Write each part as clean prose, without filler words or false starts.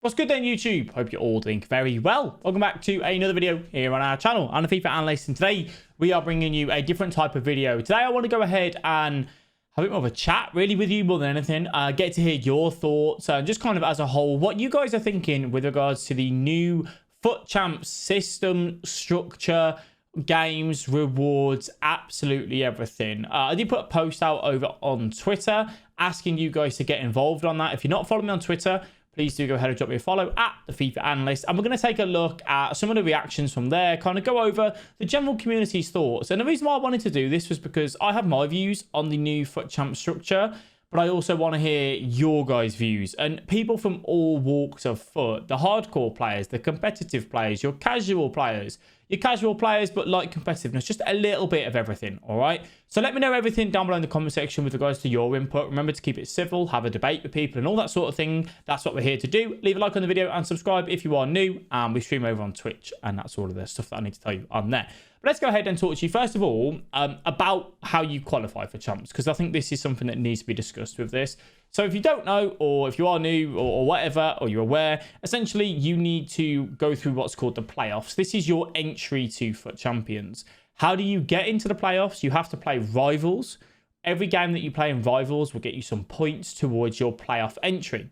What's good then, YouTube? Hope you're all doing very well. Welcome back to another video here on our channel. I'm the FIFA Analyst, and today we are bringing you a different type of video. Today I want to go ahead and have a bit more of a chat really with you more than anything. Get to hear your thoughts and just kind of as a whole what you guys are thinking with regards to the new FUT Champs system, structure, games, rewards, absolutely everything. I did put a post out over on Twitter asking you guys to get involved on that. If you're not following me on Twitter, please do go ahead and drop me a follow at the FIFA Analyst. And we're going to take a look at some of the reactions from there, kind of go over the general community's thoughts. And the reason why I wanted to do this was because I have my views on the new FUT Champ structure, but I also want to hear your guys' views. And people from all walks of FUT, the hardcore players, the competitive players, your casual players but like competitiveness, just a little bit of everything, all right? So let me know everything down below in the comment section with regards to your input. Remember to keep it civil, have a debate with people and all that sort of thing. That's what we're here to do. Leave a like on the video and subscribe if you are new. We stream over on Twitch, and that's all of the stuff that I need to tell you on there. But let's go ahead and talk to you, first of all, about how you qualify for Champs, because I think this is something that needs to be discussed with this. So if you don't know, or if you are new or whatever, or you're aware, essentially you need to go through what's called the playoffs. This is your entry to FUT Champions. How do you get into the playoffs? You have to play Rivals. Every game that you play in Rivals will get you some points towards your playoff entry.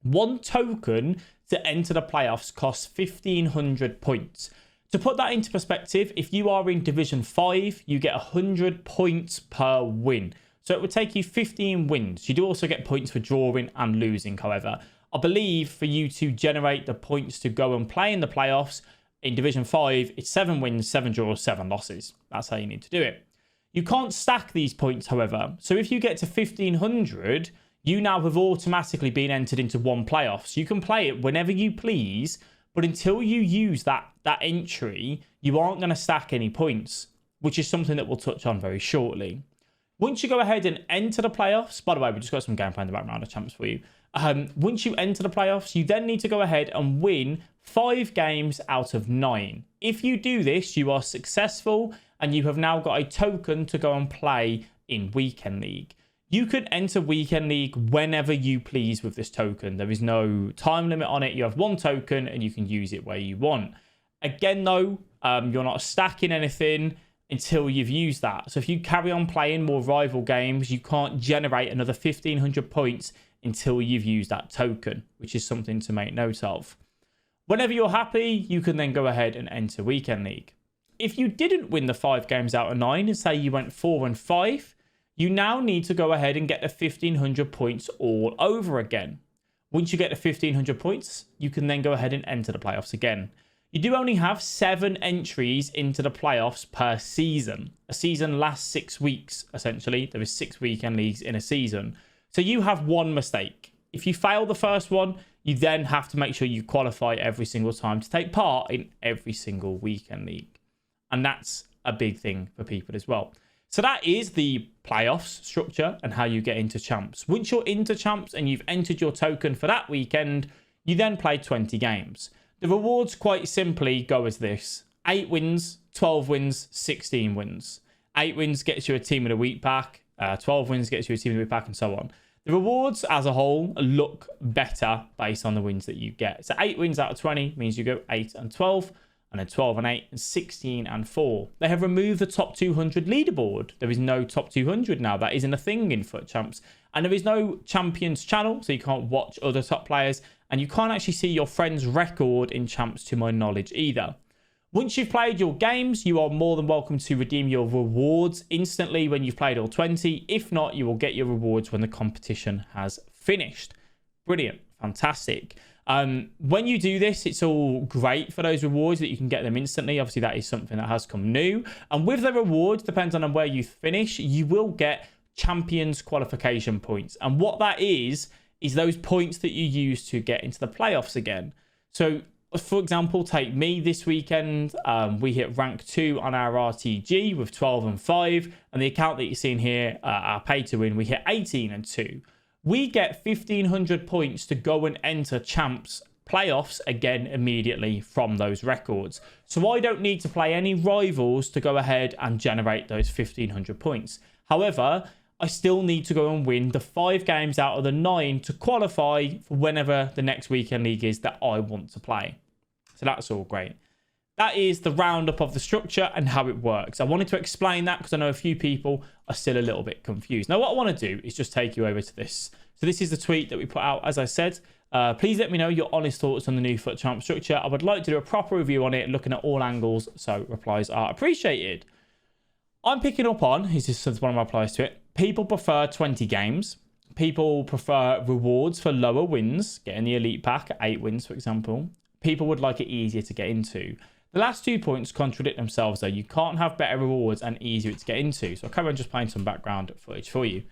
One token to enter the playoffs costs 1,500 points. To put that into perspective, if you are in Division 5, you get 100 points per win. So it would take you 15 wins. You do also get points for drawing and losing, however. I believe for you to generate the points to go and play in the playoffs in Division 5, it's 7 wins, 7 draws, 7 losses. That's how you need to do it. You can't stack these points, however. So if you get to 1,500, you now have automatically been entered into one playoff. So you can play it whenever you please, but until you use that entry, you aren't going to stack any points, which is something that we'll touch on very shortly. Once you go ahead and enter the playoffs, by the way, we just got some gameplay in the background of Champs for you. Once you enter the playoffs, you then need to go ahead and win 5 games out of 9. If you do this, you are successful and you have now got a token to go and play in Weekend League. You can enter Weekend League whenever you please with this token. There is no time limit on it. You have one token and you can use it where you want. Again, though, you're not stacking anything until you've used that. So if you carry on playing more rival games, you can't generate another 1,500 points until you've used that token, which is something to make note of. Whenever you're happy, you can then go ahead and enter Weekend League. If you didn't win the 5 games out of 9 and say you went 4-5, you now need to go ahead and get the 1,500 points all over again. Once you get the 1,500 points, you can then go ahead and enter the playoffs again. You do only have 7 entries into the playoffs per season. A season lasts 6 weeks, essentially. There is 6 weekend leagues in a season. So you have one mistake. If you fail the first one, you then have to make sure you qualify every single time to take part in every single weekend league. And that's a big thing for people as well. So that is the playoffs structure and how you get into Champs. Once you're into Champs and you've entered your token for that weekend, you then play 20 games. The rewards quite simply go as this: 8 wins, 12 wins, 16 wins. 8 wins gets you a Team of the Week pack, 12 wins gets you a Team of the Week pack, and so on. The rewards as a whole look better based on the wins that you get. So 8 wins out of 20 means you go 8 and 12, and then 12 and 8, and 16 and 4. They have removed the top 200 leaderboard. There is no top 200 now. That isn't a thing in FUT Champs. And there is no Champions channel, so you can't watch other top players. And you can't actually see your friend's record in Champs, to my knowledge, either. Once you've played your games, you are more than welcome to redeem your rewards instantly when you've played all 20. If not, you will get your rewards when the competition has finished. Brilliant. Fantastic. When you do this, it's all great for those rewards that you can get them instantly. Obviously, that is something that has come new. And with the rewards, depends on where you finish, you will get Champions qualification points. And what that is those points that you use to get into the playoffs again. So, for example, take me this weekend. We hit rank 2 on our RTG with 12 and 5. And the account that you're seeing here, our pay to win, we hit 18 and 2. We get 1,500 points to go and enter Champs playoffs again immediately from those records. So I don't need to play any rivals to go ahead and generate those 1,500 points. However, I still need to go and win the 5 games out of the 9 to qualify for whenever the next weekend league is that I want to play. So that's all great. That is the roundup of the structure and how it works. I wanted to explain that because I know a few people are still a little bit confused. Now, what I want to do is just take you over to this. So this is the tweet that we put out, as I said. Please let me know your honest thoughts on the new FUT Champs structure. I would like to do a proper review on it, looking at all angles, so replies are appreciated. I'm picking up on, this is one of my replies to it, people prefer 20 games. People prefer rewards for lower wins, getting the elite pack at 8 wins, for example. People would like it easier to get into. The last 2 points contradict themselves, though. You can't have better rewards and easier to get into. So I'll carry on just playing some background footage for you.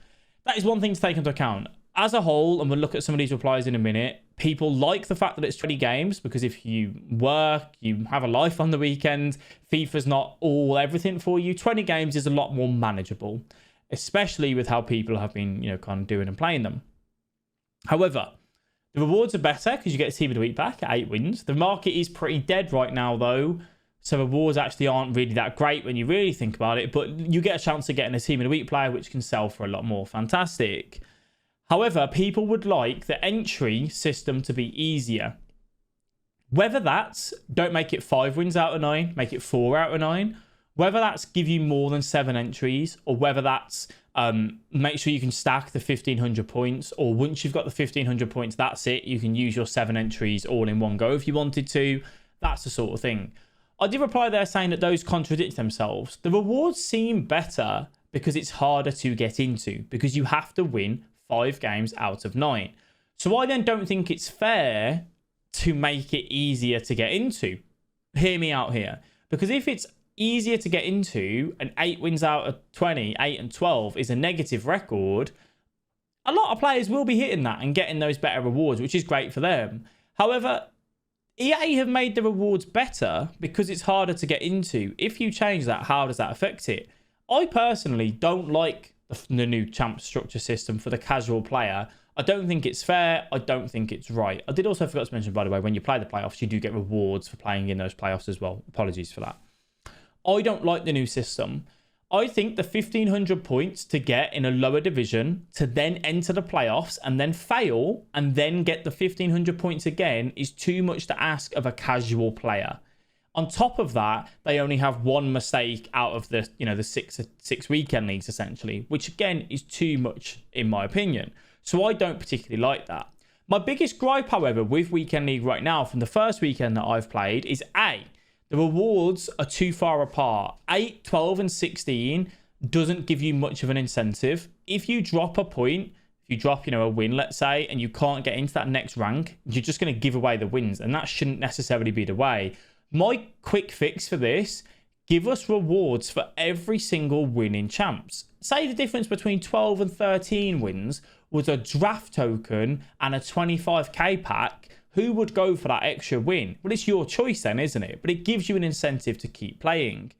That is one thing to take into account. As a whole, and we'll look at some of these replies in a minute, people like the fact that it's 20 games because if you work, you have a life on the weekend, FIFA's not all everything for you. 20 games is a lot more manageable, especially with how people have been, kind of doing and playing them. However, the rewards are better because you get a team of the week back at 8 wins. The market is pretty dead right now, though. So rewards actually aren't really that great when you really think about it. But you get a chance of getting a team of the week player, which can sell for a lot more. Fantastic. However, people would like the entry system to be easier. Whether that's don't make it 5 wins out of 9, make it 4 out of 9. Whether that's give you more than 7 entries, or whether that's make sure you can stack the 1,500 points, or once you've got the 1,500 points, that's it. You can use your 7 entries all in one go if you wanted to. That's the sort of thing. I did reply there saying that those contradict themselves. The rewards seem better because it's harder to get into, because you have to win 5 games out of 9. So I then don't think it's fair to make it easier to get into. Hear me out here. Because if it's easier to get into and 8 wins out of 20, 8 and 12 is a negative record, a lot of players will be hitting that and getting those better rewards, which is great for them. However, EA have made the rewards better because it's harder to get into. If you change that, how does that affect it? I personally don't like the new champ structure system for the casual player. I don't think it's fair. I don't think it's right. I did also forget to mention, by the way, when you play the playoffs, you do get rewards for playing in those playoffs as well. Apologies for that. I don't like the new system. I think the 1,500 points to get in a lower division to then enter the playoffs and then fail and then get the 1,500 points again is too much to ask of a casual player. On top of that, they only have 1 mistake out of the, the six weekend leagues, essentially, which again is too much in my opinion. So I don't particularly like that. My biggest gripe, however, with weekend league right now from the first weekend that I've played is the rewards are too far apart. 8, 12 and 16 doesn't give you much of an incentive. If you drop a point, if you drop, a win, let's say, and you can't get into that next rank, you're just going to give away the wins, and that shouldn't necessarily be the way. My quick fix for this, give us rewards for every single win in champs. Say the difference between 12 and 13 wins was a draft token and a 25k pack. Who would go for that extra win? Well, it's your choice then, isn't it? But it gives you an incentive to keep playing.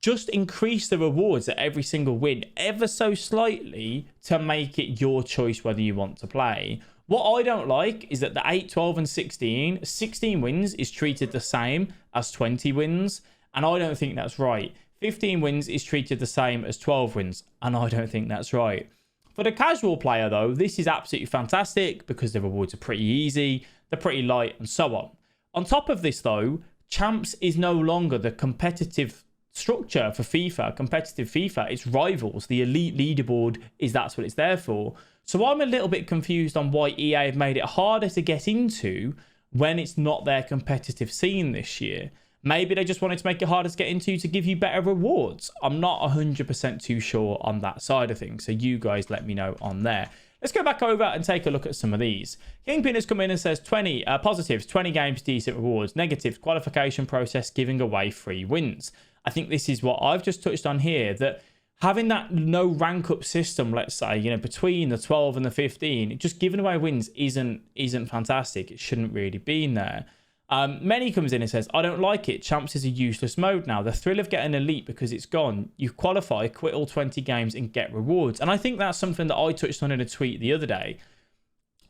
Just increase the rewards at every single win ever so slightly to make it your choice whether you want to play. What I don't like is that the 8, 12 and 16 wins is treated the same as 20 wins. And I don't think that's right. 15 wins is treated the same as 12 wins. And I don't think that's right. For the casual player, though, this is absolutely fantastic because the rewards are pretty easy. They're pretty light and so on. On top of this, though, Champs is no longer the competitive structure for FIFA, competitive FIFA. It's rivals. The elite leaderboard that's what it's there for. So I'm a little bit confused on why EA have made it harder to get into when it's not their competitive scene this year. Maybe they just wanted to make it harder to get into to give you better rewards. I'm not 100% too sure on that side of things. So you guys let me know on there. Let's go back over and take a look at some of these. Kingpin has come in and says 20 positives, 20 games, decent rewards. Negatives, qualification process, giving away free wins. I think this is what I've just touched on here, that having that no rank up system, let's say, between the 12 and the 15, just giving away wins isn't fantastic. It shouldn't really be in there. Many comes in and says, I don't like it. Champs is a useless mode now. The thrill of getting elite because it's gone. You qualify, quit all 20 games and get rewards. And I think that's something that I touched on in a tweet the other day.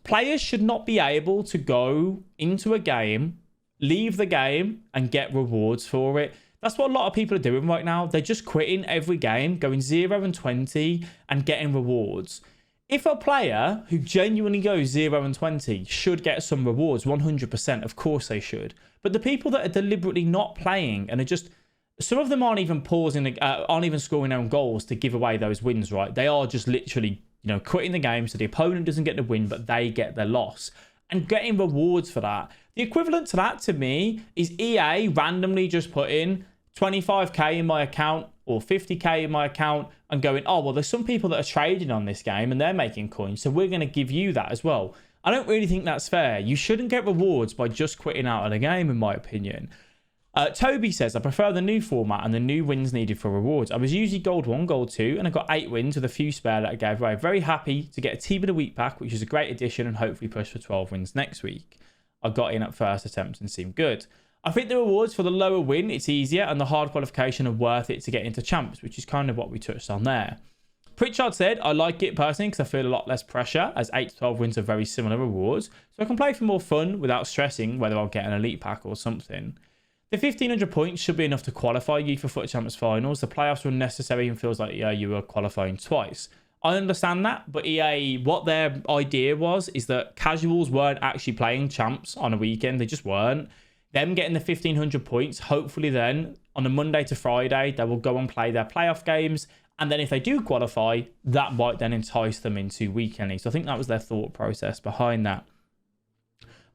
Players should not be able to go into a game, leave the game and get rewards for it. That's what a lot of people are doing right now. They're just quitting every game, going 0-20 and getting rewards. If a player who genuinely goes 0-20 should get some rewards, 100%, of course they should. But the people that are deliberately not playing and are just, some of them aren't even aren't even scoring their own goals to give away those wins, right? They are just literally, quitting the game so the opponent doesn't get the win, but they get the loss and getting rewards for that. The equivalent to that to me is EA randomly just putting 25k in my account or 50k in my account and going, oh, well, there's some people that are trading on this game and they're making coins, so we're going to give you that as well. I don't really think that's fair. You shouldn't get rewards by just quitting out of the game, in my opinion. Toby says, I prefer the new format and the new wins needed for rewards. I was usually gold 1, gold 2, and I got 8 wins with a few spare that I gave away. Very happy to get a team of the week pack, which is a great addition, and hopefully push for 12 wins next week. I got in at first attempt and seemed good. I think the rewards for the lower win, it's easier, and the hard qualification are worth it to get into champs, which is kind of what we touched on there. Pritchard said, I like it personally because I feel a lot less pressure, as 8 to 12 wins are very similar rewards, so I can play for more fun without stressing whether I'll get an elite pack or something. The 1500 points should be enough to qualify you for FUT Champs finals. The playoffs are unnecessary and feels like you are qualifying twice. I understand that, but EA, what their idea was, is that casuals weren't actually playing champs on a weekend. They just weren't. Them getting the 1500 points, hopefully then, on a Monday to Friday, they will go and play their playoff games. And then if they do qualify, that might then entice them into weekend league. So I think that was their thought process behind that.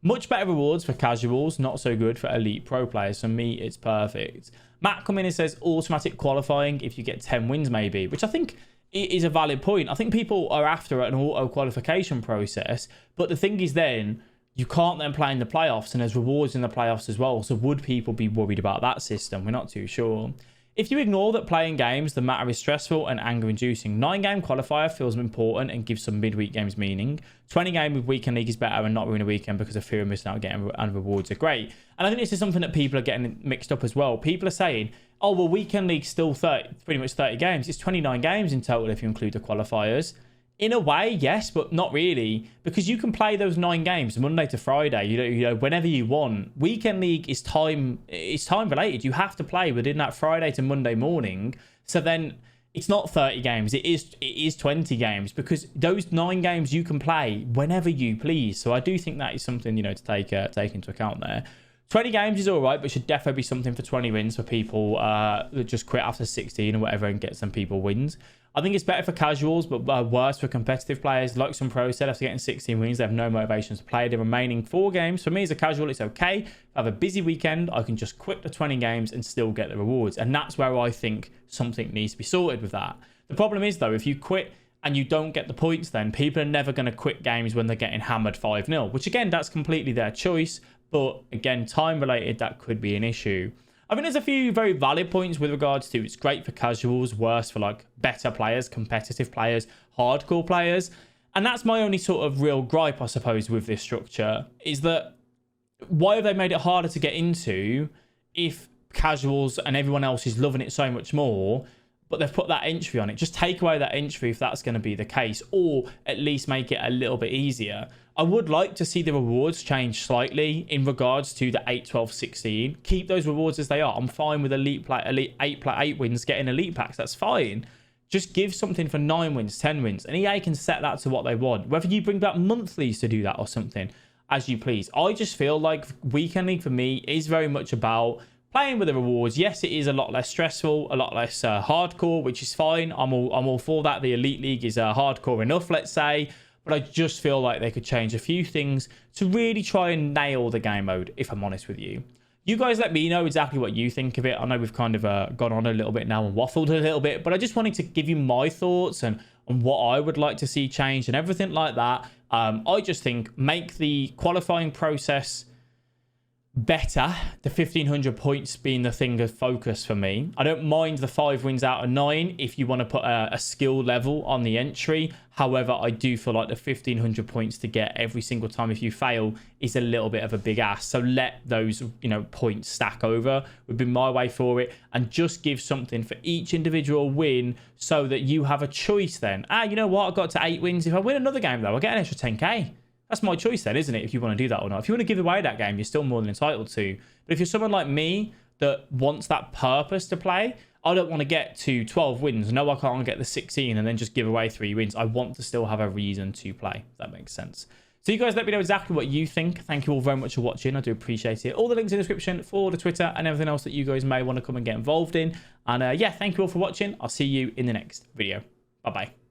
Much better rewards for casuals, not so good for elite pro players. For me, it's perfect. Matt come in and says automatic qualifying if you get 10 wins maybe, which I think is a valid point. I think people are after an auto qualification process, but the thing is then you can't then play in the playoffs, and there's rewards in the playoffs as well. So would people be worried about that system? We're not too sure. If you ignore that playing games, the matter is stressful and anger-inducing. 9-game qualifier feels important and gives some midweek games meaning. 20-game with weekend league is better and not ruin a weekend because of fear of missing out getting, and rewards are great. And I think this is something that people are getting mixed up as well. People are saying, oh, well, weekend league's still pretty much 30 games. It's 29 games in total if you include the qualifiers. In a way, yes, but not really, because you can play those 9 games Monday to Friday, you know, whenever you want. Weekend league is time related. You have to play within that Friday to Monday morning. So then it's not 30 games. It is 20 games, because those 9 games you can play whenever you please. So I do think that is something, to take into account there. 20 games is all right, but should definitely be something for 20 wins for people that just quit after 16 or whatever and get some people wins. I think it's better for casuals, but worse for competitive players. Like some pros said, after getting 16 wins, they have no motivation to play the remaining 4 games. For me as a casual, it's okay. If I have a busy weekend, I can just quit the 20 games and still get the rewards. And that's where I think something needs to be sorted with that. The problem is, though, if you quit and you don't get the points, then people are never going to quit games when they're getting hammered 5-0, which again, that's completely their choice. But again, time related, that could be an issue. I think there's a few very valid points with regards to it's great for casuals, worse for like better players, competitive players, hardcore players. And that's my only sort of real gripe, I suppose, with this structure, is that why have they made it harder to get into if casuals and everyone else is loving it so much more, but they've put that entry on it? Just take away that entry if that's going to be the case, or at least make it a little bit easier. I would like to see the rewards change slightly in regards to the 8, 12, 16. Keep those rewards as they are. I'm fine with elite 8 wins getting elite packs. That's fine. Just give something for 9 wins, 10 wins. And EA can set that to what they want. Whether you bring back monthlies to do that or something, as you please. I just feel like weekend league for me is very much about playing with the rewards. Yes, it is a lot less stressful, a lot less hardcore, which is fine. I'm all for that. The elite league is hardcore enough, let's say. But I just feel like they could change a few things to really try and nail the game mode, if I'm honest with you. You guys let me know exactly what you think of it. I know we've kind of gone on a little bit now and waffled a little bit, but I just wanted to give you my thoughts and on what I would like to see changed and everything like that. I just think make the qualifying process better, the 1500 points being the thing of focus for me. I don't mind the 5 wins out of 9 if you want to put a skill level on the entry. However, I do feel like the 1500 points to get every single time if you fail is a little bit of a big ask. So let those, points stack over would be my way for it, and just give something for each individual win so that you have a choice then. You know what? I got to 8 wins. If I win another game though, I get an extra 10k. That's my choice then, isn't it? If you want to do that or not. If you want to give away that game, you're still more than entitled to. But if you're someone like me that wants that purpose to play. I don't want to get to 12 wins. No, I can't get the 16 and then just give away 3 wins. I want to still have a reason to play. If that makes sense. So you guys let me know exactly what you think. Thank you all very much for watching. I do appreciate it. All the links in the description for the Twitter and everything else that you guys may want to come and get involved in. And yeah, thank you all for watching. I'll see you in the next video. Bye-bye.